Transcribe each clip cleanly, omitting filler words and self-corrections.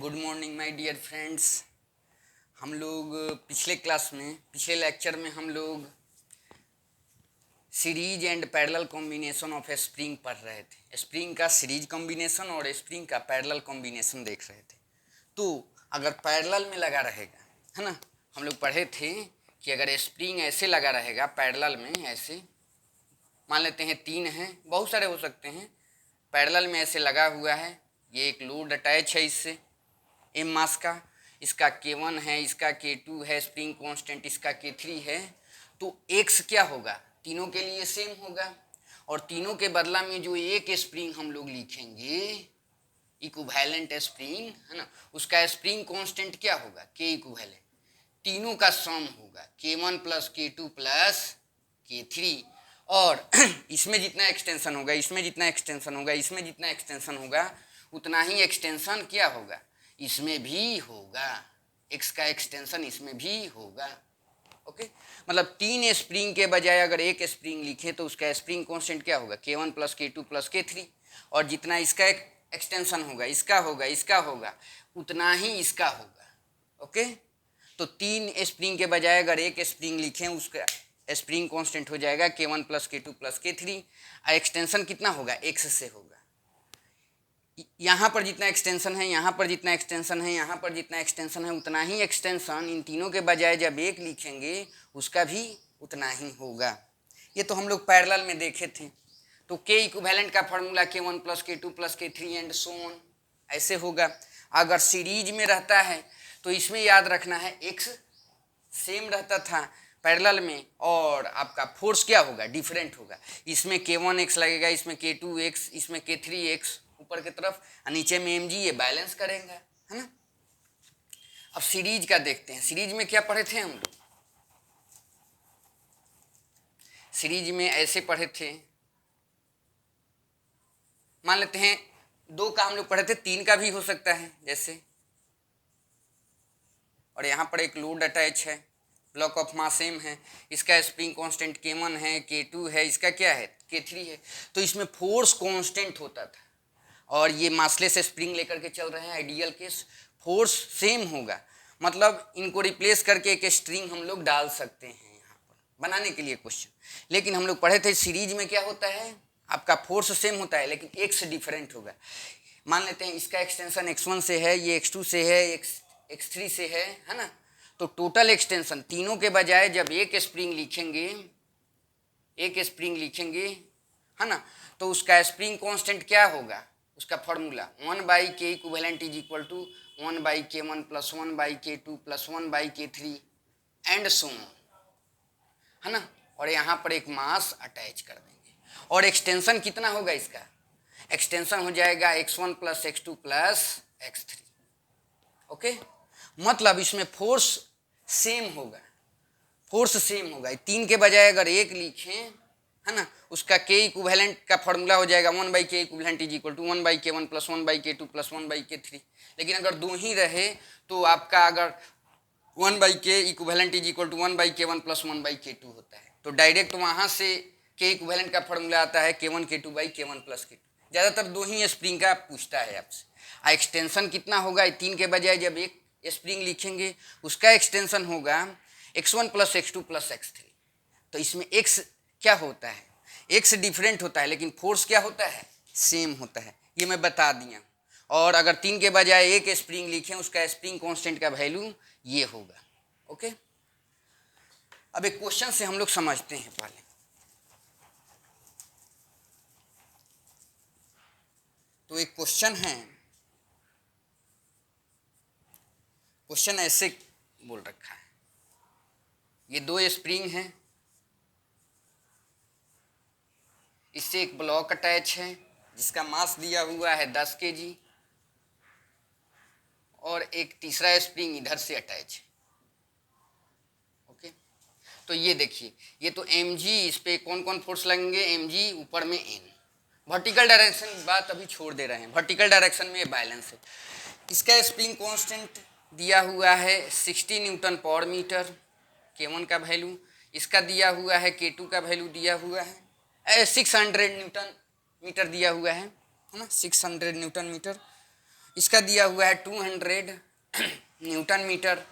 Good morning my dear friends. हम लोग पिछले लेक्चर में हम लोग series and parallel combination of a spring पढ़ रहे थे। स्प्रिंग का सीरीज कॉम्बिनेशन और स्प्रिंग का पैरेलल कॉम्बिनेशन देख रहे थे। तो अगर पैरेलल में लगा रहेगा, है ना, हम लोग पढ़े थे कि अगर स्प्रिंग ऐसे लगा रहेगा पैरेलल में, ऐसे मान लेते हैं 3 हैं, बहुत सारे हो सकते हैं, पैरेलल में ऐसे लगा हुआ है, ये एक लोड अटैच है इससे एम मास का, इसका K1 है, इसका K2 है, स्प्रिंग कांस्टेंट इसका K3 है। तो x क्या होगा, तीनों के लिए सेम होगा, और तीनों के बदला में जो एक स्प्रिंग हम लोग लिखेंगे इक्विवेलेंट स्प्रिंग, है ना, उसका स्प्रिंग कांस्टेंट क्या होगा, K इक्विवेलेंट, तीनों का सम होगा K1 plus K2 plus K3। और इसमें जितना एक्सटेंशन होगा, इसमें जितना एक्सटेंशन होगा, इसमें जितना एक्सटेंशन होगा, उतना ही एक्सटेंशन क्या होगा, इसमें भी होगा, x का एक्सटेंशन इसमें भी होगा। ओके, मतलब 3 स्प्रिंग के बजाय अगर एक स्प्रिंग लिखें तो उसका स्प्रिंग कांस्टेंट क्या होगा, K1 plus K2 plus K3, और जितना इसका एक्सटेंशन होगा, इसका होगा, इसका होगा, उतना ही इसका होगा। ओके, तो 3 स्प्रिंग के बजाय अगर एक स्प्रिंग लिखें, उसका स्प्रिंग कांस्टेंट हो जाएगा K1 plus K2 plus K3, और एक्सटेंशन कितना होगा, x से होगा। यहाँ पर जितना एक्सटेंशन है, यहाँ पर जितना एक्सटेंशन है, यहाँ पर जितना एक्सटेंशन है, उतना ही एक्सटेंशन इन तीनों के बजाय जब एक लिखेंगे उसका भी उतना ही होगा। ये तो हम लोग पैरेलल में देखे थे। तो K इक्विवेलेंट का formula K1 plus K2 plus K3 and so on ऐसे होगा। अगर सीरीज में रहता है तो इसमें याद रखना है x सेम रहता था पैरेलल में, और आपका फोर्स क्या होगा, डिफरेंट होगा। इसमें K1x लगेगा, इसमें K2x, इसमें K3x ऊपर की तरफ, और नीचे में mg, ये बैलेंस करेंगे, है ना। अब सीरीज का देखते हैं। सीरीज में क्या पढ़े थे हम लोग, सीरीज में ऐसे पढ़े थे, मान लेते हैं 2 का हम लोग पढ़े थे, 3 का भी हो सकता है जैसे, और यहाँ पर एक लोड अटैच है, ब्लॉक ऑफ मास सेम है, इसका स्प्रिंग कांस्टेंट K1 है, K2 है, इसका क्या है, K3 है। तो इसमें फोर्स कांस्टेंट होता था, और ये मासलेस स्प्रिंग लेकर के चल रहे हैं, आइडियल केस, फोर्स सेम होगा, मतलब इनको रिप्लेस करके एक स्ट्रिंग हम लोग डाल सकते हैं यहाँ पर बनाने के लिए क्वेश्चन। लेकिन हम लोग पढ़े थे सीरीज में क्या होता है, आपका फोर्स सेम होता है लेकिन x डिफरेंट होगा। मान लेते हैं इसका एक्सटेंशन x1 से है, ये x2 से है, x3 से है ना। तो टोटल एक्सटेंशन तीनों के बजाय जब एक स्प्रिंग लिखेंगे, है ना, तो उसका स्प्रिंग कांस्टेंट क्या होगा, उसका formula 1/k equivalent is equal to 1/K1 plus 1/K2 plus 1/K3 and so on, है ना। और यहाँ पर एक मास अटैच कर देंगे, और एक्सटेंशन कितना होगा, इसका एक्सटेंशन हो जाएगा x1 plus x2 plus x3। Okay, मतलब इसमें फोर्स सेम होगा, 3 के बजाय अगर एक लिखें, है ना, उसका K इक्विवेलेंट का फॉर्मूला हो जाएगा 1/K equivalent is equal to 1/K1 plus 1/K2 plus 1/K3। लेकिन अगर 2 ही रहे तो आपका अगर 1/K equivalent is equal to 1/K1 plus 1/K2 होता है, तो डायरेक्ट वहाँ से K इक्विवेलेंट का फॉर्मूला आता है K1 K2/K1 प्लस K2। ज़्यादातर 2 ही स्प्रिंग का पूछता है आपसे। एक्सटेंशन कितना होगा, 3 के बजाय जब एक स्प्रिंग लिखेंगे उसका एक्सटेंशन होगा x1 plus x2 plus x3। तो इसमें x क्या होता है, x डिफरेंट होता है लेकिन फोर्स क्या होता है, सेम होता है, ये मैं बता दिया। और अगर 3 के बजाय एक स्प्रिंग लिखें, उसका स्प्रिंग कांस्टेंट का वैल्यू ये होगा। ओके, अब एक क्वेश्चन से हम लोग समझते हैं पहले। तो एक क्वेश्चन है, क्वेश्चन ऐसे बोल रखा है, ये 2 स्प्रिंग हैं, इससे एक ब्लॉक अटैच है जिसका मास दिया हुआ है 10 kg, और एक तीसरा स्प्रिंग इधर से अटैच है। ओके, तो ये देखिए, ये तो mg, इस पे कौन कौन फोर्स लगेंगे, mg, ऊपर में n। वर्टिकल डायरेक्शन की बात अभी छोड़ दे रहे हैं, वर्टिकल डायरेक्शन में ये बैलेंस है। इसका स्प्रिंग कांस्टेंट दिया हुआ है 60 न्यूटन पर मीटर, K1 का वैल्यू, इसका दिया हुआ है K2 का वैल्यू दिया हुआ है 600 न्यूटन मीटर दिया हुआ है ना, 600 न्यूटन मीटर। इसका दिया हुआ है 200 न्यूटन मीटर,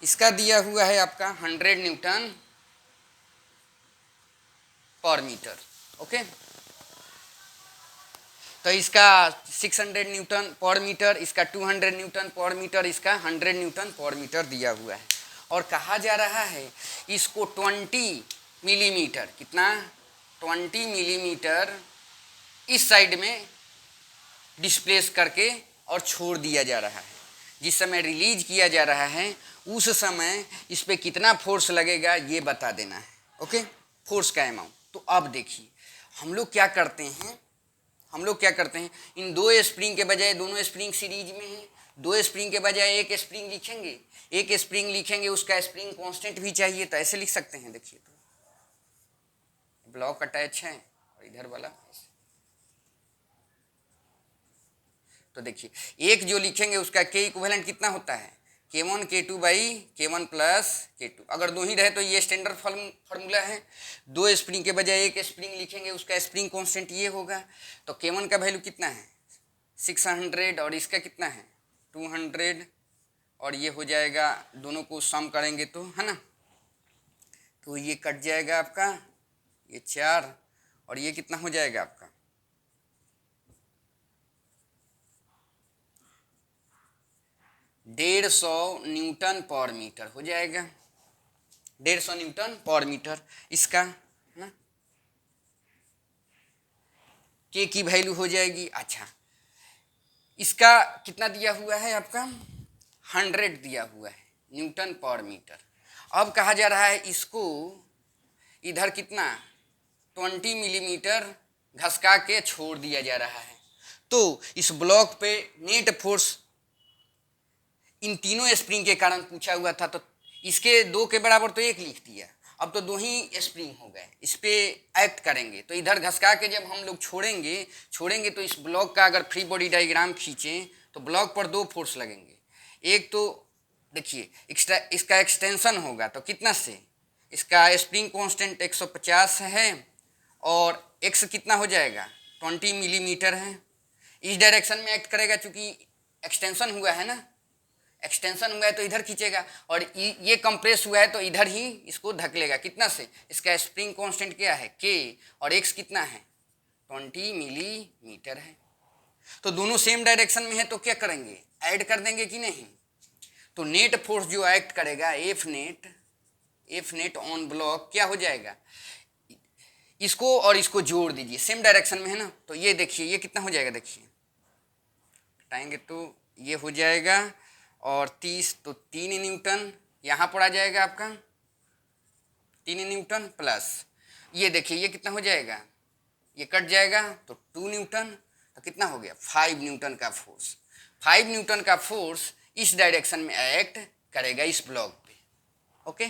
इसका दिया हुआ है आपका 100 न्यूटन पर मीटर। ओके, तो इसका 600 न्यूटन पर मीटर, इसका 200 न्यूटन पर मीटर, इसका 100 न्यूटन पर मीटर दिया हुआ है। और कहा जा रहा है इसको 20 मिलीमीटर, कितना 20 मिलीमीटर इस साइड में डिस्प्लेस करके और छोड़ दिया जा रहा है। जिस समय रिलीज किया जा रहा है उस समय इस पे कितना फोर्स लगेगा ये बता देना है। ओके, फोर्स का अमाउंट। तो अब देखिए हम लोग क्या करते हैं, इन दो स्प्रिंग के बजाय, दोनों स्प्रिंग सीरीज में है, दो स्प्रिंग के बजाय एक स्प्रिंग लिखेंगे, उसका स्प्रिंग कांस्टेंट भी चाहिए, तो ऐसे लिख सकते हैं। देखिए तो ब्लॉक अटैच है और इधर वाला, तो देखिए एक जो लिखेंगे उसका के इक्विवेलेंट कितना होता है, K1 K2 by K1 plus K2। अगर दो ही रहे तो ये स्टैंडर्ड फार्मूला है, दो स्प्रिंग के बजाय एक स्प्रिंग लिखेंगे, उसका स्प्रिंग कांस्टेंट ये होगा। तो K1 का वैल्यू कितना है 600 और इसका कितना है 200, और ये हो जाएगा, दोनों को सम करेंगे तो, है ना, तो ये कट जाएगा आपका, ये 4 और ये कितना हो जाएगा आपका 150 न्यूटन पर मीटर हो जाएगा, 150 न्यूटन पर मीटर इसका, है ना, के की वैल्यू हो जाएगी। अच्छा, इसका कितना दिया हुआ है आपका 100 दिया हुआ है न्यूटन पर मीटर। अब कहा जा रहा है इसको इधर कितना 20 मिलीमीटर घसका के छोड़ दिया जा रहा है। तो इस ब्लॉक पे नेट फोर्स इन तीनों स्प्रिंग के कारण पूछा हुआ था, तो इसके 2 के बराबर तो 1 लिख दिया, अब तो 2 ही स्प्रिंग हो गए, इस पे एक्ट करेंगे। तो इधर घसका के जब हम लोग छोड़ेंगे तो इस ब्लॉक का अगर फ्री बॉडी डायग्राम खींचें तो ब्लॉक पर 2 फोर्स लगेंगे। एक तो देखिए इसका एक्सटेंशन होगा तो कितना से, इसका स्प्रिंग कांस्टेंट 150 है और एक्स कितना हो जाएगा 20 मिलीमीटर है, इस डायरेक्शन में एक्ट करेगा, चूँकि एक्सटेंशन हुआ है ना, एक्सटेंशन हुआ है तो इधर खींचेगा, और ये कंप्रेस हुआ है तो इधर ही इसको धकेलेगा, कितना से, इसका स्प्रिंग कांस्टेंट क्या है के, और एक्स कितना है 20 मिलीमीटर है। तो दोनों सेम डायरेक्शन में है तो क्या करेंगे, ऐड कर देंगे कि नहीं। तो नेट फोर्स जो एक्ट करेगा एफ नेट ऑन ब्लॉक क्या हो जाएगा, इसको और इसको जोड़ दीजिए, सेम डायरेक्शन में है ना, तो ये देखिए ये कितना हो जाएगा, देखिए हटाएंगे तो ये हो जाएगा, और 30 तो 3 न्यूटन यहाँ पर आ जाएगा आपका, 3 न्यूटन प्लस ये देखिए ये कितना हो जाएगा, ये कट जाएगा तो 2 न्यूटन, तो कितना हो गया 5 न्यूटन का फोर्स। 5 न्यूटन का फोर्स इस डायरेक्शन में एक्ट करेगा इस ब्लॉक पे। ओके,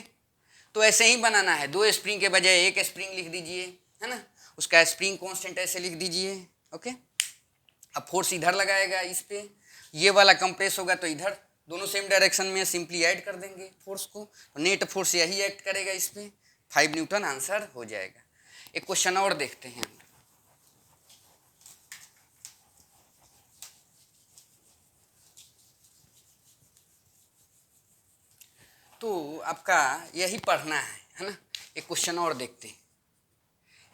तो ऐसे ही बनाना है, 2 स्प्रिंग के बजाय 1 स्प्रिंग लिख दीजिए, है ना, उसका स्प्रिंग कांस्टेंट ऐसे लिख दीजिए। ओके, अब फोर्स इधर लगाएगा इस पे, ये वाला कंप्रेस होगा तो इधर, दोनों सेम डायरेक्शन में, सिंपली ऐड कर देंगे फोर्स को, तो नेट फोर्स यही एक्ट करेगा इस पे, 5 न्यूटन आंसर हो जाएगा। एक क्वेश्चन और देखते हैं। तो आपका यही पढ़ना है ना। एक क्वेश्चन और देखते हैं।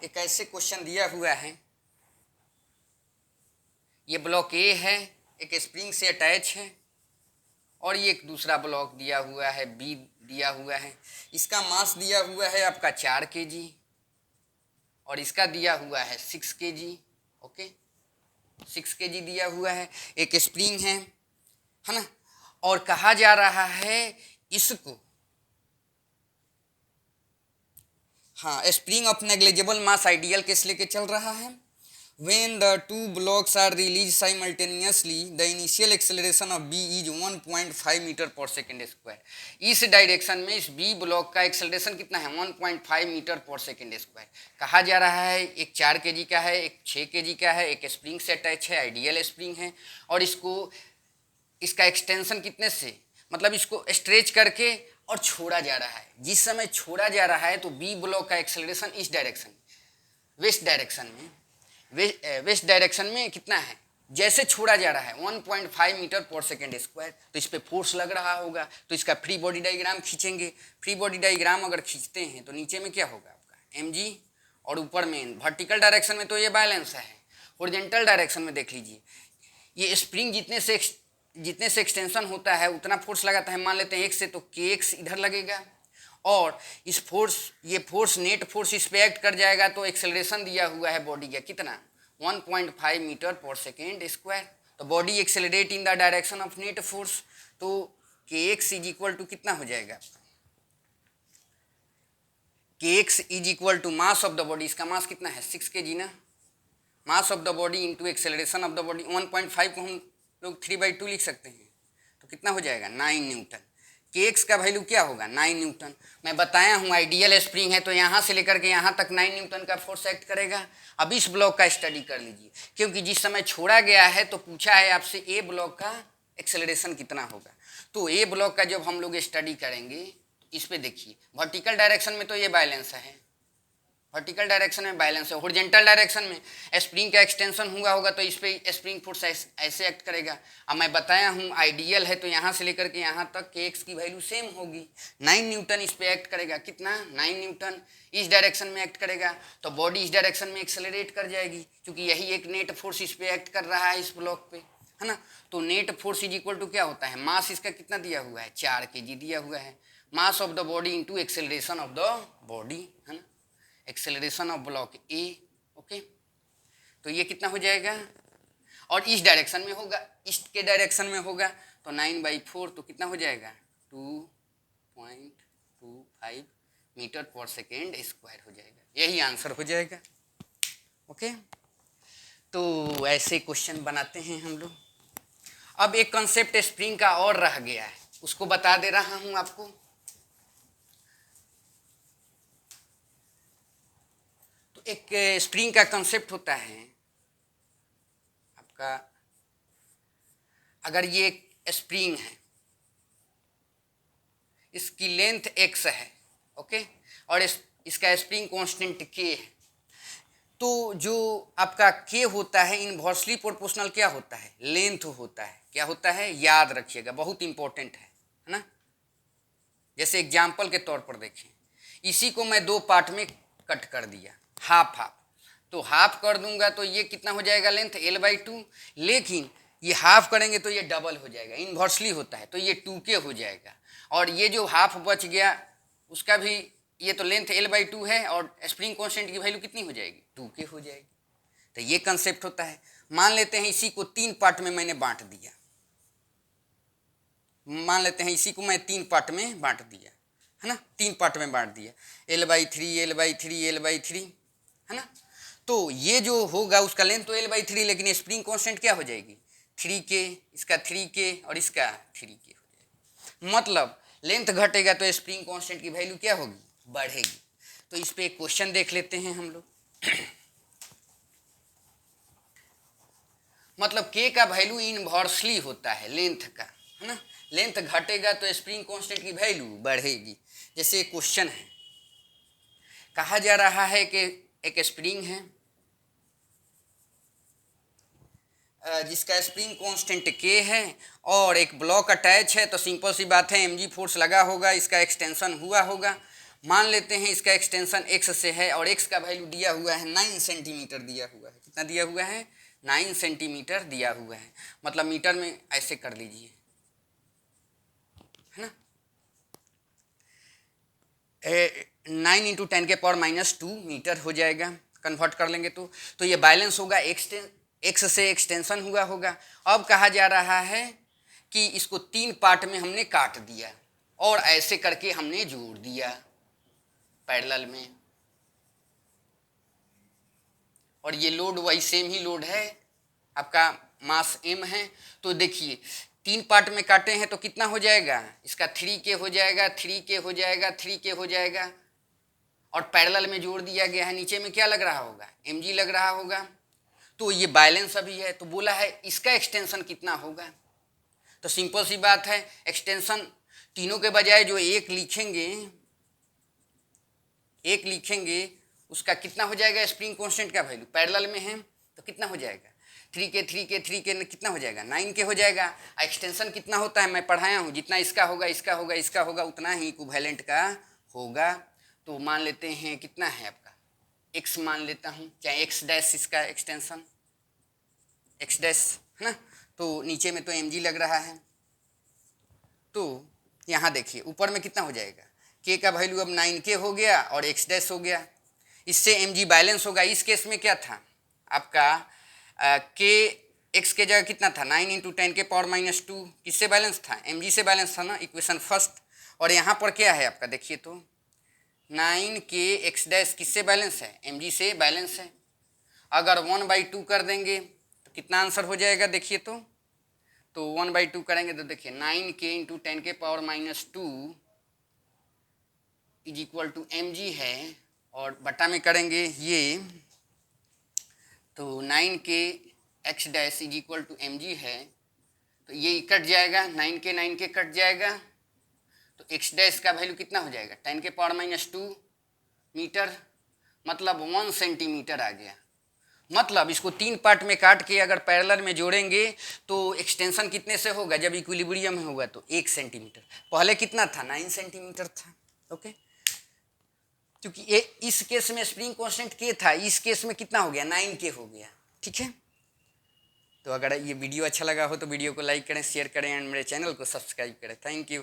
एक ऐसे क्वेश्चन दिया हुआ है, ये ब्लॉक ए है, एक स्प्रिंग से अटैच है, और ये एक दूसरा ब्लॉक दिया हुआ है बी दिया हुआ है, इसका मास दिया हुआ है आपका 4 kg और इसका दिया हुआ है 6 kg। ओके, 6 kg दिया हुआ है, एक स्प्रिंग है ना, और कहा जा रहा है इसको, हाँ, spring of negligible mass ideal case लेके चल रहा है। When the two blocks are released simultaneously, the initial acceleration of B is 1.5 metre per second square. इस डायरेक्शन में इस B ब्लॉक का एक्सेलरेशन कितना है 1.5 मीटर पर सेकेंड स्क्वायर। कहा जा रहा है एक 4 kg का है, एक 6 kg का है, एक स्प्रिंग से अटैच है, आइडियल स्प्रिंग है, और इसका एक्सटेंशन कितने से, मतलब इसको स्ट्रेच करके और छोड़ा जा रहा है। जिस समय छोड़ा जा रहा है तो बी ब्लॉक का एक्सेलरेशन इस डायरेक्शन, वेस्ट डायरेक्शन में कितना है जैसे छोड़ा जा रहा है 1.5 मीटर पर सेकेंड स्क्वायर, तो इस पर फोर्स लग रहा होगा, तो इसका फ्री बॉडी डायग्राम खींचेंगे। फ्री बॉडी डायग्राम अगर खींचते हैं तो नीचे में क्या होगा आपका mg, और ऊपर में वर्टिकल डायरेक्शन में तो ये बैलेंस है। हॉरिजॉन्टल डायरेक्शन में देख लीजिए, ये स्प्रिंग जितने से एक्सटेंशन होता है उतना फोर्स लगाता है। मान लेते हैं 1 से, तो kx इधर लगेगा, और इस ये फोर्स नेट फोर्स इस पे एक्ट कर जाएगा, तो एक्सेलरेशन दिया हुआ है बॉडी का कितना 1.5 मीटर पर सेकेंड स्क्वायर। तो body accelerate in the direction of net force, तो kx इज इक्वल टू कितना हो जाएगा, kx is equal to mass of the body, इसका मास कितना है 6 kg ना, mass of the body into acceleration of the body. 1.5 को हम लोग 3/2 लिख सकते हैं, तो कितना हो जाएगा 9 न्यूटन। kx का वैल्यू क्या होगा 9 न्यूटन। मैं बताया हूँ आइडियल स्प्रिंग है तो यहाँ से लेकर के यहाँ तक 9 न्यूटन का फोर्स एक्ट करेगा। अब इस ब्लॉक का स्टडी कर लीजिए, क्योंकि जिस समय छोड़ा गया है तो पूछा है आपसे ए ब्लॉक का एक्सेलरेशन कितना होगा। तो ए ब्लॉक का जब हम लोग स्टडी करेंगे तो इस पे देखिए, वर्टिकल डायरेक्शन में तो ये बैलेंस है, वर्टिकल डायरेक्शन में बैलेंस है। हॉरिजॉन्टल डायरेक्शन में स्प्रिंग का एक्सटेंशन हुआ होगा तो इस पे स्प्रिंग फोर्स ऐसे एक्ट करेगा। अब मैं बताया हूँ आइडियल है तो यहाँ से लेकर के यहाँ तक के एक्स की वैल्यू सेम होगी। 9 न्यूटन इस पे एक्ट करेगा, कितना 9 न्यूटन इस डायरेक्शन में एक्ट करेगा, तो बॉडी इस डायरेक्शन में एक्सेलरेट कर जाएगी, क्योंकि यही एक नेट फोर्स इस पे एक्ट कर रहा है इस ब्लॉक पे, है ना। तो net force is equal to क्या होता है, मास इसका कितना दिया हुआ है 4 kg दिया हुआ है, मास of the body into acceleration of the body, है ना, acceleration of block A. Okay, तो ये कितना हो जाएगा, और इस डायरेक्शन में होगा, ईस्ट के डायरेक्शन में होगा, तो 9/4 तो कितना हो जाएगा 2.25 मीटर पर सेकेंड स्क्वायर हो जाएगा। यही आंसर हो जाएगा। ओके, तो ऐसे क्वेश्चन बनाते हैं हम लोग। अब एक कंसेप्ट स्प्रिंग का और रह गया है, उसको बता दे रहा हूं आपको। तो एक स्प्रिंग का कंसेप्ट होता है आपका, अगर ये एक स्प्रिंग है, इसकी लेंथ x है, ओके, और इसका स्प्रिंग कांस्टेंट k है, तो जो आपका k होता है इनवर्सली प्रोपोर्शनल क्या होता है, लेंथ होता है। क्या होता है, याद रखिएगा, बहुत इंपॉर्टेंट है ना। जैसे एग्जाम्पल के तौर पर देखें, इसी को मैं 2 पार्ट में कट कर दिया, हाफ हाफ, तो हाफ कर दूंगा तो ये कितना हो जाएगा लेंथ l/2, लेकिन ये हाफ करेंगे तो ये डबल हो जाएगा, इनवर्सली होता है, तो ये 2k हो जाएगा। और ये जो हाफ बच गया उसका भी, ये तो लेंथ l/2 है और स्प्रिंग कांस्टेंट की वैल्यू कितनी हो जाएगी 2k हो जाएगी। तो ये कंसेप्ट होता है। मान लेते हैं इसी को 3 पार्ट में मैंने बांट दिया, मान लेते हैं इसी को मैं 3 पार्ट में बांट दिया, है ना, 3 पार्ट में बांट दिया, l/3 l/3 l/3, है ना। तो ये जो होगा उसका लेंथ तो l/3, लेकिन स्प्रिंग कांस्टेंट क्या हो जाएगी 3k, इसका 3k और इसका 3k हो जाएगा। मतलब लेंथ घटेगा तो स्प्रिंग कांस्टेंट की वैल्यू क्या होगी, बढ़ेगी। तो इस पे एक क्वेश्चन देख लेते हैं हम लोग। मतलब k का वैल्यू इनवर्सली होता है लेंथ का, है ना, लेंथ घटेगा तो स्प्रिंग कांस्टेंट की वैल्यू बढ़ेगी। जैसे क्वेश्चन है, कहा जा रहा है कि एक स्प्रिंग है जिसका स्प्रिंग कांस्टेंट k है और एक ब्लॉक अटैच है, तो सिंपल सी बात है mg फोर्स लगा होगा, इसका एक्सटेंशन हुआ होगा। मान लेते हैं इसका एक्सटेंशन x से है और x का वैल्यू दिया हुआ है 9 सेंटीमीटर दिया हुआ है। कितना दिया हुआ है 9 सेंटीमीटर दिया हुआ है, मतलब मीटर में ऐसे कर लीजिए, है ना, 9 × 10⁻² मीटर हो जाएगा, कन्वर्ट कर लेंगे तो ये बैलेंस होगा, x से एक्सटेंशन हुआ होगा। अब कहा जा रहा है कि इसको 3 पार्ट में हमने काट दिया और ऐसे करके हमने जोड़ दिया पैरेलल में, और ये लोड वही सेम ही लोड है, आपका मास m है। तो देखिए 3 पार्ट में काटे हैं तो कितना हो जाएगा, इसका 3k हो जाएगा, 3k हो जाएगा, 3k हो जाएगा, और पैरेलल में जोड़ दिया गया है। नीचे में क्या लग रहा होगा, mg लग रहा होगा। तो ये बैलेंस अभी है, तो बोला है इसका एक्सटेंशन कितना होगा। तो सिंपल सी बात है, एक्सटेंशन तीनों के बजाय जो एक लिखेंगे उसका कितना हो जाएगा, स्प्रिंग कांस्टेंट का वैल्यू पैरेलल में है तो कितना हो जाएगा 3 के कितना हो जाएगा 9 के हो जाएगा। एक्सटेंशन कितना होता है मैं पढ़ाया हूँ, जितना इसका होगा इसका होगा इसका होगा उतना ही इक्विवेलेंट का होगा। तो मान लेते हैं कितना है आपका x मान लेता हूँ, चाहे x डैश इसका एक्सटेंशन x डैश है ना, तो नीचे में तो mg लग रहा है। तो यहाँ देखिए ऊपर में कितना हो जाएगा k का वैल्यू अब 9k हो गया और x डैश हो गया, इससे mg बैलेंस होगा। इस केस में क्या था आपका k x के जगह कितना था 9 इंटू 10 के पावर माइनस 2, किससे बैलेंस था mg से बैलेंस था ना, इक्वेशन फर्स्ट। और यहाँ पर क्या है आपका देखिए तो 9k x डैश किससे बैलेंस है mg से बैलेंस है। अगर 1/2 कर देंगे तो कितना आंसर हो जाएगा देखिए तो 1/2 करेंगे तो देखिए 9k इंटू 10 के power minus 2 is equal to mg है, और बटा में करेंगे ये तो 9k x dash is equal to mg है, तो ये कट जाएगा 9k कट जाएगा, तो x डैश का वैल्यू कितना हो जाएगा 10 के पावर माइनस 2 मीटर, मतलब 1 सेंटीमीटर आ गया। मतलब इसको 3 पार्ट में काट के अगर पैरेलल में जोड़ेंगे तो एक्सटेंशन कितने से होगा, जब इक्विलिब्रियम में होगा तो 1 सेंटीमीटर। पहले कितना था 9 सेंटीमीटर था। ओके, क्योंकि ये इस केस में स्प्रिंग कांस्टेंट के था, इस केस में कितना हो गया 9k हो गया। ठीक है, तो अगर ये वीडियो अच्छा लगा हो तो वीडियो को लाइक करें, शेयर करें एंड मेरे चैनल को सब्सक्राइब करें। Thank you.